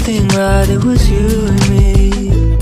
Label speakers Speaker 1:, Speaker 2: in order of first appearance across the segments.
Speaker 1: everything right, it was you and me.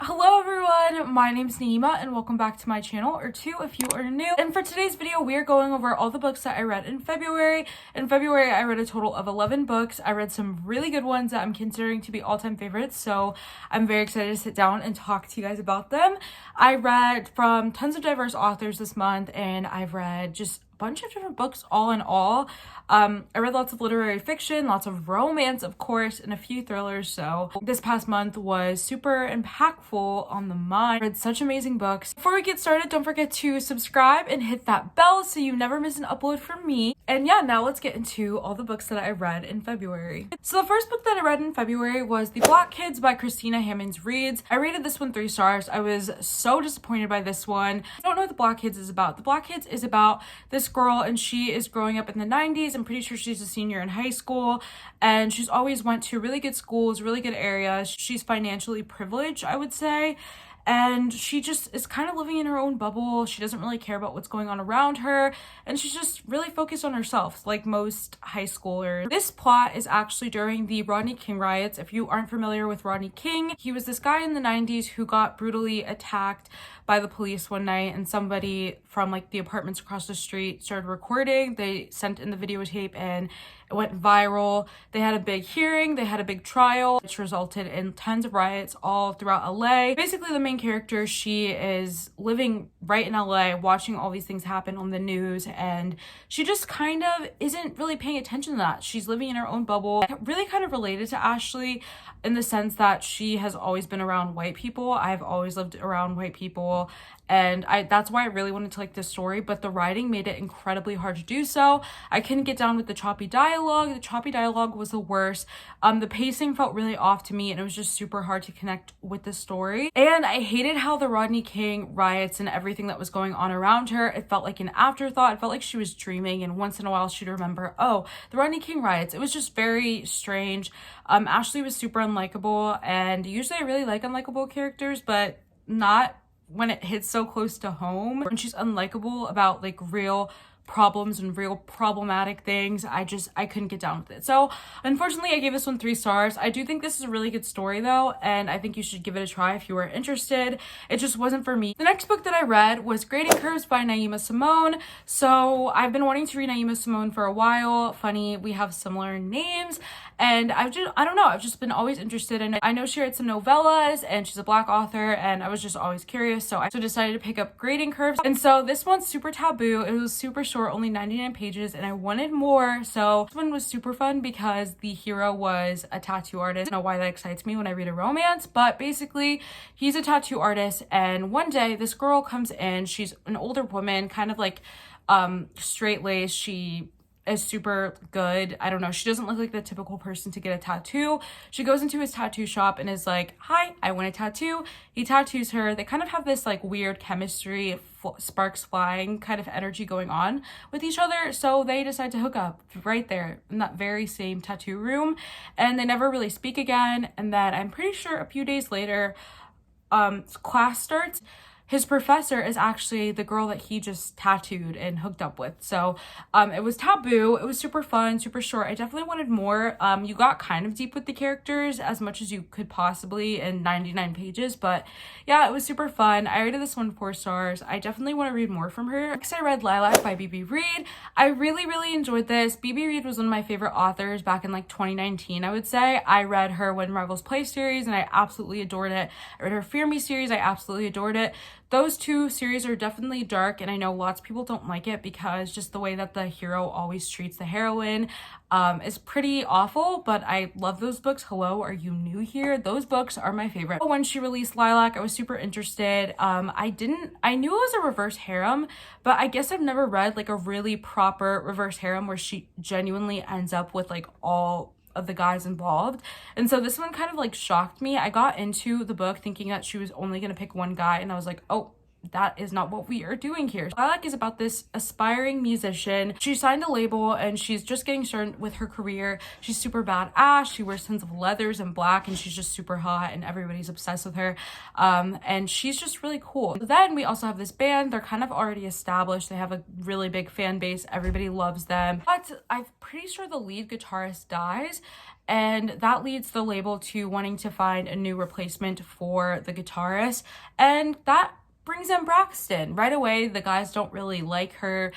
Speaker 2: Hello everyone, my name is Nayeema and welcome back to my channel, or two if you are new. And for today's video, we are going over all the books that I read in February. In February, I read a total of 11 books. I read some really good ones that I'm considering to be all-time favorites, so I'm very excited to sit down and talk to you guys about them. I read from tons of diverse authors this month, and I've read just bunch of different books all in all. I read lots of literary fiction, lots of romance, of course, and a few thrillers. So this past month was super impactful on the mind. I read such amazing books. Before we get started, don't forget to subscribe and hit that bell so you never miss an upload from me. And yeah, now let's get into all the books that I read in February. So the first book that I read in February was The Black Kids by Christina Hammonds Reads. I rated this one 3 stars. I was so disappointed by this one. I don't know what The Black Kids is about. The Black Kids is about this girl, and she is growing up in the 90s. I'm pretty sure she's a senior in high school, and she's always went to really good schools, really good areas. She's financially privileged, I would say. And she just is kind of living in her own bubble. She doesn't really care about what's going on around her, and she's just really focused on herself, like most high schoolers. This plot is actually during the Rodney King riots. If you aren't familiar with Rodney King, he was this guy in the 90s who got brutally attacked by the police one night, and somebody from like the apartments across the street started recording. They sent in the videotape and it went viral. They had a big hearing, they had a big trial, which resulted in tons of riots all throughout LA. Basically, the main character, she is living right in LA, watching all these things happen on the news, and she just kind of isn't really paying attention to that. She's living in her own bubble. I really kind of related to Ashley in the sense that she has always been around white people. I've always lived around white people, and that's why I really wanted to like this story, but the writing made it incredibly hard to do so. I couldn't get down with the choppy dialogue. The choppy dialogue was the worst. The pacing felt really off to me, and it was just super hard to connect with the story. And I hated how the Rodney King riots and everything that was going on around her, it felt like an afterthought. It felt like she was dreaming, and once in a while she'd remember, oh, the Rodney King riots. It was just very strange. Ashley was super unlikable, and usually I really like unlikable characters, but not when it hits so close to home. When she's unlikable about like real problems and real problematic things, I couldn't get down with it. So unfortunately, I gave this one 3 stars. I do think this is a really good story though, and I think you should give it a try if you are interested. It just wasn't for me. The next book that I read was Grading Curves by 𝓼𝓸𝓬𝓲𝓪. So I've been wanting to read 𝓼𝓸𝓬𝓲𝓪 for a while. Funny, we have similar names, and I don't know, I've just been always interested in it. I know she writes some novellas, and she's a Black author, and I was just always curious, so I decided to pick up Grading Curves. And so this one's super taboo. It was super short, only 99 pages, and I wanted more. So this one was super fun because the hero was a tattoo artist. I don't know why that excites me when I read a romance, but basically he's a tattoo artist, and one day this girl comes in. She's an older woman, kind of like straight-laced. She is super good. I don't know, she doesn't look like the typical person to get a tattoo. She goes into his tattoo shop and is like, hi, I want a tattoo. He tattoos her. They kind of have this like weird chemistry, sparks flying kind of energy going on with each other, so they decide to hook up right there in that very same tattoo room, and they never really speak again. And then I'm pretty sure a few days later, class starts. His professor is actually the girl that he just tattooed and hooked up with. So it was taboo. It was super fun, super short. I definitely wanted more. You got kind of deep with the characters as much as you could possibly in 99 pages. But yeah, it was super fun. I rated this one 4 stars. I definitely want to read more from her. Next, I read Lilac by B.B. Reed. I really, really enjoyed this. B.B. Reed was one of my favorite authors back in like 2019, I would say. I read her When Rivals Play series, and I absolutely adored it. I read her Fear Me series. I absolutely adored it. Those 2 series are definitely dark, and I know lots of people don't like it because just the way that the hero always treats the heroine is pretty awful, but I love those books. Hello, are you new here? Those books are my favorite. When she released Lilac, I was super interested. I knew it was a reverse harem, but I guess I've never read like a really proper reverse harem where she genuinely ends up with like all of the guys involved. And so this one kind of like shocked me. I got into the book thinking that she was only gonna pick one guy, and I was like, oh, that is not what we are doing here. Lilac is about this aspiring musician. She signed a label and she's just getting started with her career. She's super badass. She wears tons of leathers and black, and she's just super hot and everybody's obsessed with her. And she's just really cool. Then we also have this band. They're kind of already established. They have a really big fan base. Everybody loves them. But I'm pretty sure the lead guitarist dies, and that leads the label to wanting to find a new replacement for the guitarist, and that brings in Braxton. Right away, the guys don't really like her,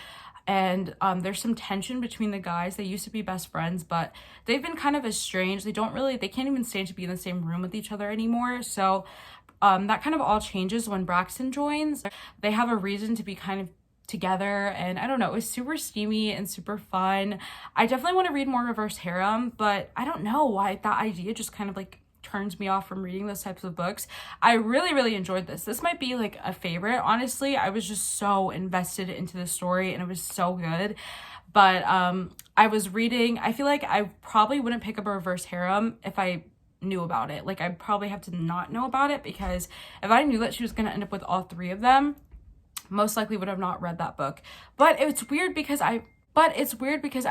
Speaker 2: and there's some tension between the guys. They used to be best friends, but they've been kind of estranged. They can't even stand to be in the same room with each other anymore. So that kind of all changes when Braxton joins. They have a reason to be kind of together, and I don't know, it was super steamy and super fun. I definitely want to read more reverse harem, but I don't know why that idea just kind of like turns me off from reading those types of books. I really enjoyed this. This might be like a favorite, honestly. I was just so invested into the story and it was so good. But I was reading, I feel like I probably wouldn't pick up a reverse harem if I knew about it. Like, I'd probably have to not know about it, because if I knew that she was going to end up with all three of them, most likely would have not read that book. But it's weird because I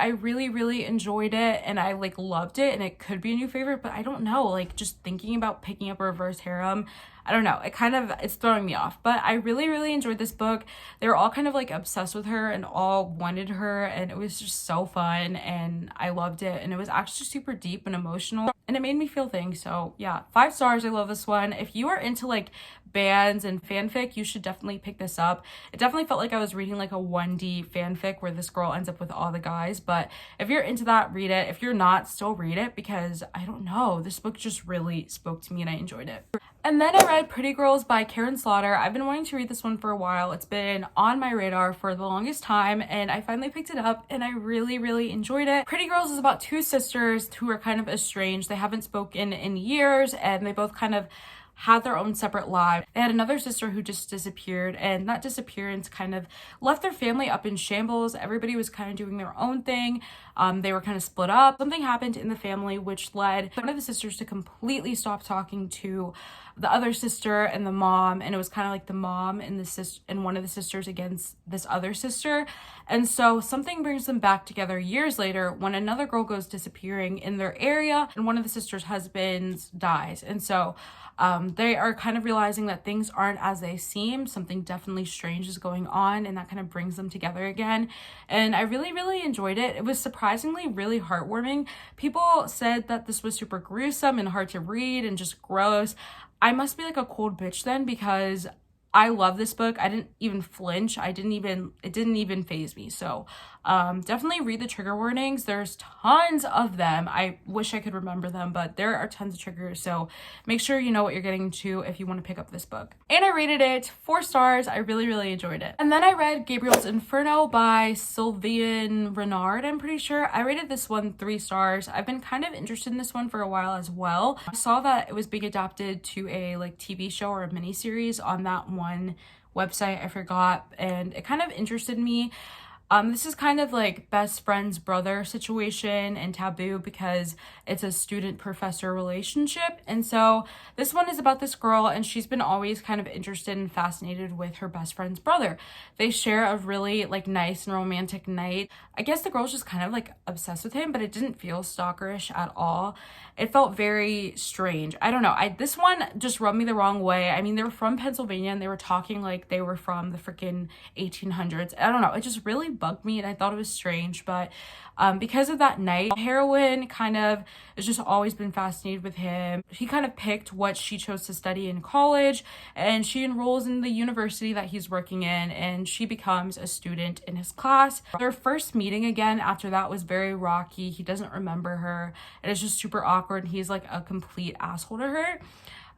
Speaker 2: really enjoyed it, and I like loved it, and it could be a new favorite, but I don't know, like just thinking about picking up a reverse harem, I don't know, it's throwing me off. But I really enjoyed this book. They were all kind of like obsessed with her and all wanted her, and it was just so fun, and I loved it, and it was actually super deep and emotional, and it made me feel things. So yeah, 5 stars. I love this one. If you are into like bands and fanfic, you should definitely pick this up. It definitely felt like I was reading like a 1D fanfic where this girl ends up with all the guys, but if you're into that, read it. If you're not, still read it, because I don't know, this book just really spoke to me and I enjoyed it. And then I read Pretty Girls by Karen Slaughter. I've been wanting to read this one for a while. It's been on my radar for the longest time, and I finally picked it up, and I really enjoyed it. Pretty Girls is about 2 sisters who are kind of estranged. They haven't spoken in years, and they both kind of had their own separate lives. They had another sister who just disappeared, and that disappearance kind of left their family up in shambles. Everybody was kind of doing their own thing. They were kind of split up. Something happened in the family which led one of the sisters to completely stop talking to the other sister and the mom, and it was kind of like the mom and the sister and one of the sisters against this other sister. And so something brings them back together years later when another girl goes disappearing in their area, and one of the sisters' husbands dies. And so they are kind of realizing that things aren't as they seem. Something definitely strange is going on, and that kind of brings them together again. And I really enjoyed it. It was surprisingly really heartwarming. People said that this was super gruesome and hard to read and just gross. I must be like a cold bitch then, because I love this book. I didn't even flinch. It didn't even faze me. So definitely read the trigger warnings. There's tons of them. I wish I could remember them, but there are tons of triggers. So make sure you know what you're getting into if you want to pick up this book. And I rated it 4 stars. I really enjoyed it. And then I read Gabriels Inferno by 𝓶𝓮𝓭𝓲𝓪, I'm pretty sure. I rated this one 3 stars. I've been kind of interested in this one for a while as well. I saw that it was being adapted to a like TV show or a miniseries on that one website, I forgot, and it kind of interested me. This is kind of like best friend's brother situation and taboo, because it's a student-professor relationship. And so this one is about this girl, and she's been always kind of interested and fascinated with her best friend's brother. They share a really like nice and romantic night. I guess the girl's just kind of like obsessed with him, but it didn't feel stalkerish at all. It felt very strange. I don't know. This one just rubbed me the wrong way. I mean, they were from Pennsylvania, and they were talking like they were from the freaking 1800s. I don't know. It just really bugged me, and I thought it was strange. But because of that night, the heroine kind of has just always been fascinated with him. He kind of picked what she chose to study in college, and she enrolls in the university that he's working in, and she becomes a student in his class. Their first meeting again after that was very rocky. He doesn't remember her, and it's just super awkward. He's like a complete asshole to her.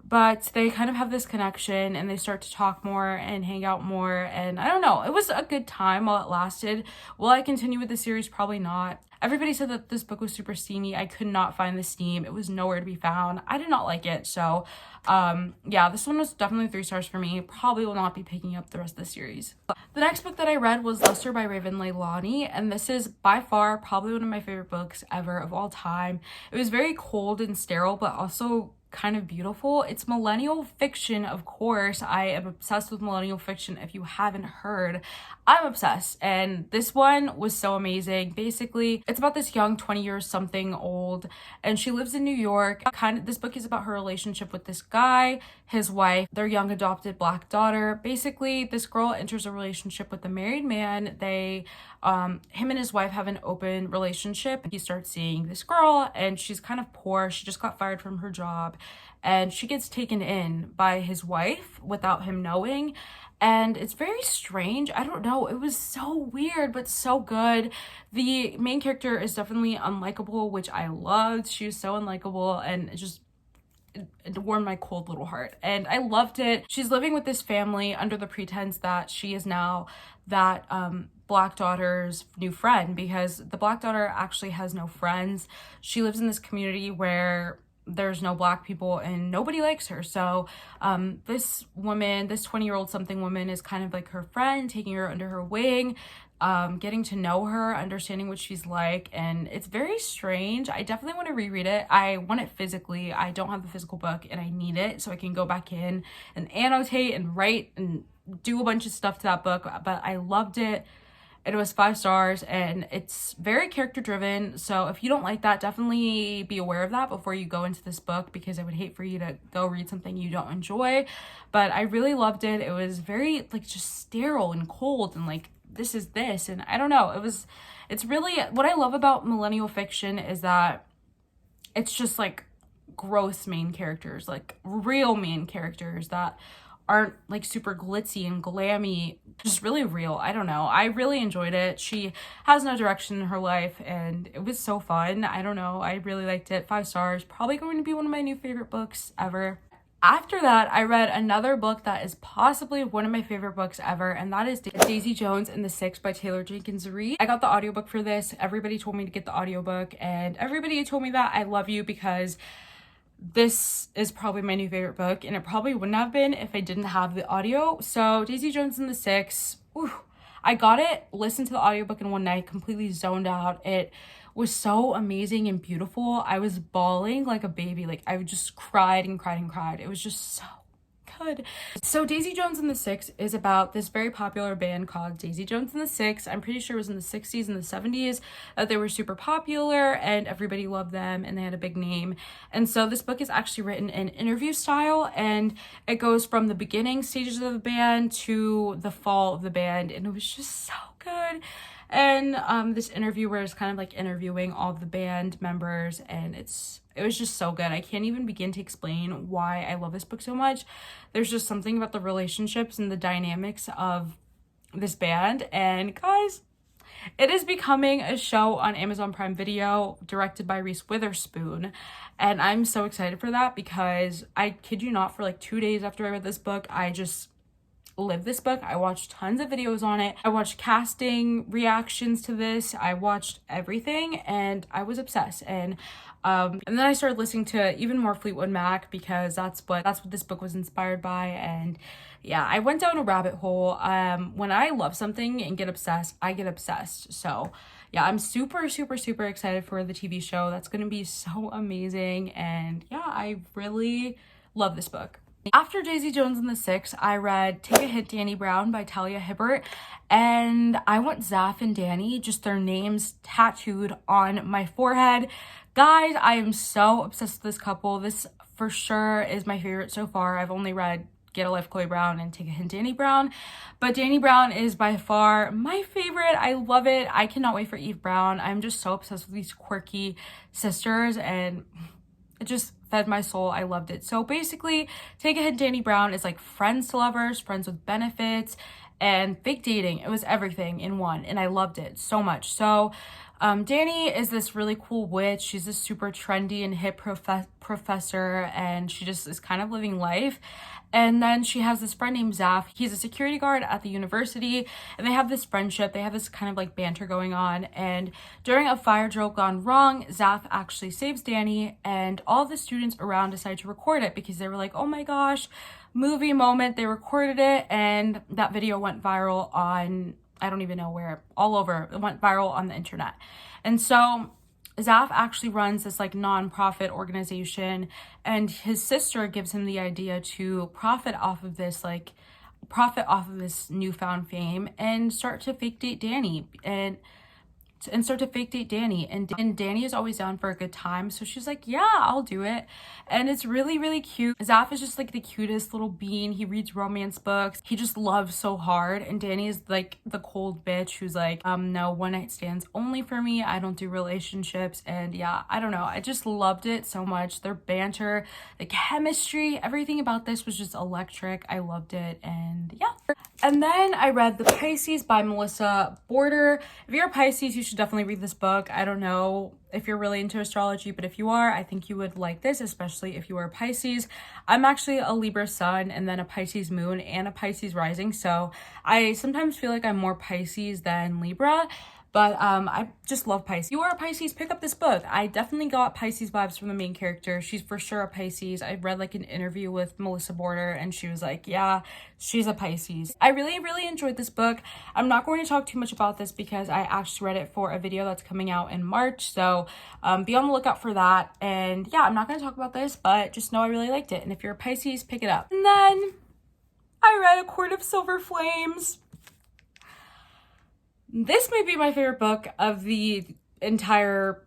Speaker 2: But they kind of have this connection, and they start to talk more and hang out more, and I don't know, it was a good time while it lasted. Will I continue with the series? Probably not. Everybody said that this book was super steamy. I could not find the steam. It was nowhere to be found. I did not like it. So yeah, this one was definitely 3 stars for me. Probably will not be picking up the rest of the series. The next book that I read was 𝓼𝓸𝓬𝓲𝓪 by Raven Leilani, and this is by far probably one of my favorite books ever of all time. It was very cold and sterile, but also kind of beautiful. It's millennial fiction, of course. I am obsessed with millennial fiction. If you haven't heard, I'm obsessed, and this one was so amazing. Basically, it's about this young 20 years something old, and she lives in New York. This book is about her relationship with this guy, his wife, their young adopted black daughter. Basically, this girl enters a relationship with a married man. Him and his wife have an open relationship. He starts seeing this girl, and she's kind of poor. She just got fired from her job, and she gets taken in by his wife without him knowing. And it's very strange. I don't know. It was so weird, but so good. The main character is definitely unlikable, which I loved. She was so unlikable, and it warmed my cold little heart, and I loved it. She's living with this family under the pretense that she is now that black daughter's new friend, because the black daughter actually has no friends. She lives in this community where there's no black people and nobody likes her. So this 20-year-old something woman is kind of like her friend, taking her under her wing, getting to know her, understanding what she's like, and it's very strange. I definitely want to reread it. I want it physically. I don't have the physical book, and I need it so I can go back in and annotate and write and do a bunch of stuff to that book. But I loved it. It was 5 stars, and it's very character driven. So if you don't like that, definitely be aware of that before you go into this book, because I would hate for you to go read something you don't enjoy. But I really loved it. It was very like just sterile and cold, and like this is this, and I don't know. It's really what I love about millennial fiction is that it's just like gross main characters, like real main characters that aren't like super glitzy and glammy, just really real. I don't know. I really enjoyed it. She has no direction in her life, and it was so fun. I don't know. I really liked it. 5 stars. Probably going to be one of my new favorite books ever. After that, I read another book that is possibly one of my favorite books ever, and that is Daisy Jones and the Six by Taylor Jenkins Reid. I got the audiobook for this. Everybody told me to get the audiobook, and everybody told me that. I love you, because this is probably my new favorite book, and it probably wouldn't have been if I didn't have the audio. So Daisy Jones and the Six, I got it, listened to the audiobook in one night, completely zoned out. It was so amazing and beautiful. I was bawling like a baby. Like I just cried and cried and cried. It was just so good. So Daisy Jones and the Six is about this very popular band called Daisy Jones and the Six. I'm pretty sure it was in the 60s and the 70s that they were super popular, and everybody loved them, and they had a big name. And so this book is actually written in interview style, and it goes from the beginning stages of the band to the fall of the band, and it was just so good. And this interviewer is kind of like interviewing all of the band members, and it was just so good. I can't even begin to explain why I love this book so much. There's just something about the relationships and the dynamics of this band. And guys, it is becoming a show on Amazon Prime Video directed by Reese Witherspoon, and I'm so excited for that, because I kid you not, for like 2 days after I read this book, I just lived this book. I watched tons of videos on it. I watched casting reactions to this. I watched everything, and I was obsessed. And then I started listening to even more Fleetwood Mac, because that's what this book was inspired by. And yeah, I went down a rabbit hole. When I love something and get obsessed, I get obsessed. So yeah, I'm super, super, super excited for the TV show. That's going to be so amazing. And yeah, I really love this book. After Daisy Jones and the Six, I read Take a Hint, Danny Brown by Talia Hibbert, and I want Zaph and Danny, just their names tattooed on my forehead. Guys, I am so obsessed with this couple. This for sure is my favorite so far. I've only read Get a Life, Chloe Brown, and Take a Hint, Danny Brown, but Danny Brown is by far my favorite. I love it. I cannot wait for Eve Brown. I'm just so obsessed with these quirky sisters, and it just fed my soul. I loved it. So basically, Take a Hint, Danny Brown is like friends to lovers, friends with benefits, and fake dating. It was everything in one, and I loved it so much. So Danny is this really cool witch. She's this super trendy and hip professor, and she just is kind of living life. And then she has this friend named Zaph. He's a security guard at the university, and they have this friendship. They have this kind of like banter going on. And during a fire drill gone wrong, Zaph actually saves Danny, and all the students around decide to record it, because they were like, oh my gosh, movie moment. They recorded it, and that video went viral on, I don't even know where, all over. It went viral on the internet. And so Zaf actually runs this like nonprofit organization, and his sister gives him the idea to profit off of this newfound fame and start to fake date Danny and start to fake date Danny. And Danny is always down for a good time, so she's like, yeah, I'll do it. And it's really, really cute. Zaf is just like the cutest little bean. He reads romance books. He just loves so hard. And Danny is like the cold bitch who's like, no, one night stands only for me. I don't do relationships. And yeah, I don't know. I just loved it so much. Their banter, the chemistry, everything about this was just electric. I loved it. And yeah. And then I read The Pisces by Melissa Border. If you're a Pisces, you should definitely read this book. I don't know if you're really into astrology, but if you are, I think you would like this, especially if you are a Pisces. I'm actually a Libra sun and then a Pisces moon and a Pisces rising, so I sometimes feel like I'm more Pisces than Libra. But I just love Pisces. If you are a Pisces, pick up this book. I definitely got Pisces vibes from the main character. She's for sure a Pisces. I read like an interview with Melissa Border and she was like, yeah, she's a Pisces. I really, really enjoyed this book. I'm not going to talk too much about this because I actually read it for a video that's coming out in March. So be on the lookout for that. And yeah, I'm not going to talk about this, but just know I really liked it. And if you're a Pisces, pick it up. And then I read A Court of Silver Flames. This may be my favorite book of the entire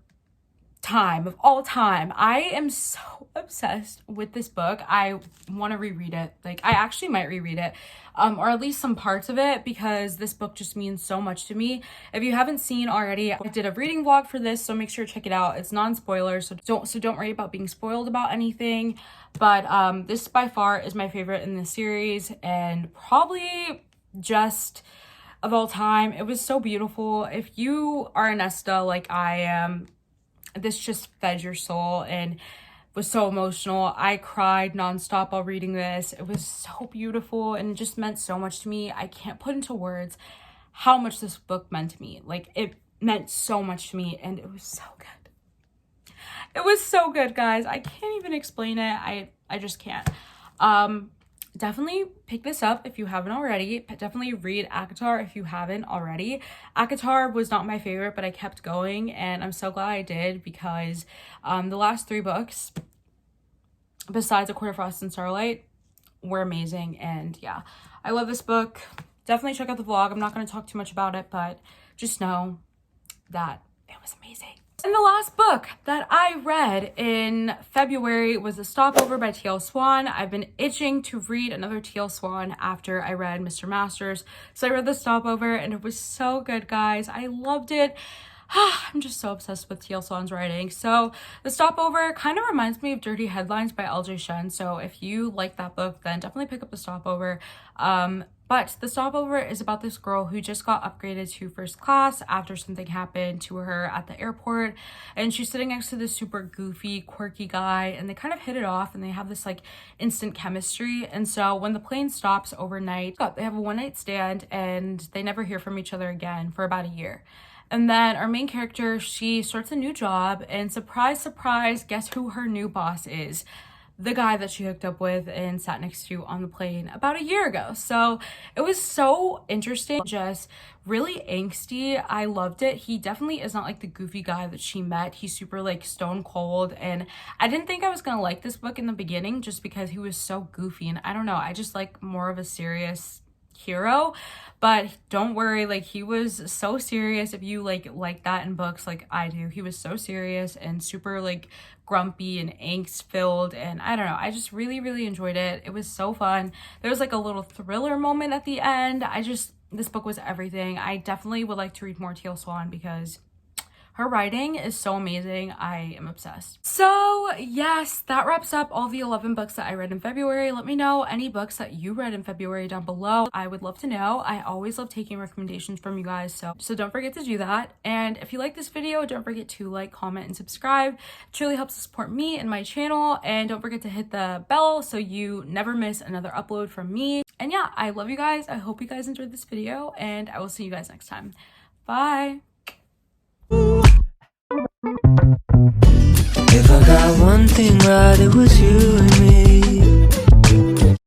Speaker 2: time, of all time. I am so obsessed with this book. I want to reread it. Like, I actually might reread it, or at least some parts of it, because this book just means so much to me. If you haven't seen already, I did a reading vlog for this, so make sure to check it out. It's non-spoiler, so don't worry about being spoiled about anything. But this by far is my favorite in the series, and probably just of all time. It was so beautiful. If you are an Esta like I am, this just fed your soul and was so emotional. I cried nonstop while reading this. It was so beautiful and it just meant so much to me. I can't put into words how much this book meant to me. Like, it meant so much to me and it was so good. It was so good, guys. I can't even explain it. I just can't. Definitely pick this up if you haven't already. Definitely read ACOTAR if you haven't already. ACOTAR was not my favorite, but I kept going and I'm so glad I did, because the last 3 books, besides A Court of Frost and Starlight, were amazing. And yeah, I love this book. Definitely check out the vlog. I'm not going to talk too much about it, but just know that it was amazing. And the last book that I read in February was The Stopover by T.L. Swan. I've been itching to read another T.L. Swan after I read Mr. Masters. So I read The Stopover and it was so good, guys. I loved it. I'm just so obsessed with T.L. Swan's writing. So The Stopover kind of reminds me of Dirty Headlines by 𝓼𝓸𝓬𝓬𝓪. So if you like that book, then definitely pick up The Stopover. But The Stopover is about this girl who just got upgraded to first class after something happened to her at the airport. And she's sitting next to this super goofy, quirky guy, and they kind of hit it off and they have this like instant chemistry. And so when the plane stops overnight, they have a one-night stand and they never hear from each other again for about a year. And then our main character, she starts a new job and surprise, surprise, guess who her new boss is? The guy that she hooked up with and sat next to on the plane about a year ago. So it was so interesting, just really angsty. I loved it. He definitely is not like the goofy guy that she met. He's super like stone cold, and I didn't think I was gonna like this book in the beginning just because he was so goofy, and I don't know, I just like more of a serious hero. But don't worry, like, he was so serious. If you like that in books like I do, he was so serious and super like grumpy and angst filled, and I don't know, I just really, really enjoyed it. It was so fun. There was like a little thriller moment at the end. This book was everything. I definitely would like to read more T.L. Swan because her writing is so amazing. I am obsessed. So yes, that wraps up all the 11 books that I read in February. Let me know any books that you read in February down below. I would love to know. I always love taking recommendations from you guys, so don't forget to do that. And if you like this video, don't forget to like, comment, and subscribe. It truly helps to support me and my channel. And don't forget to hit the bell so you never miss another upload from me. And yeah, I love you guys. I hope you guys enjoyed this video, and I will see you guys next time. Bye.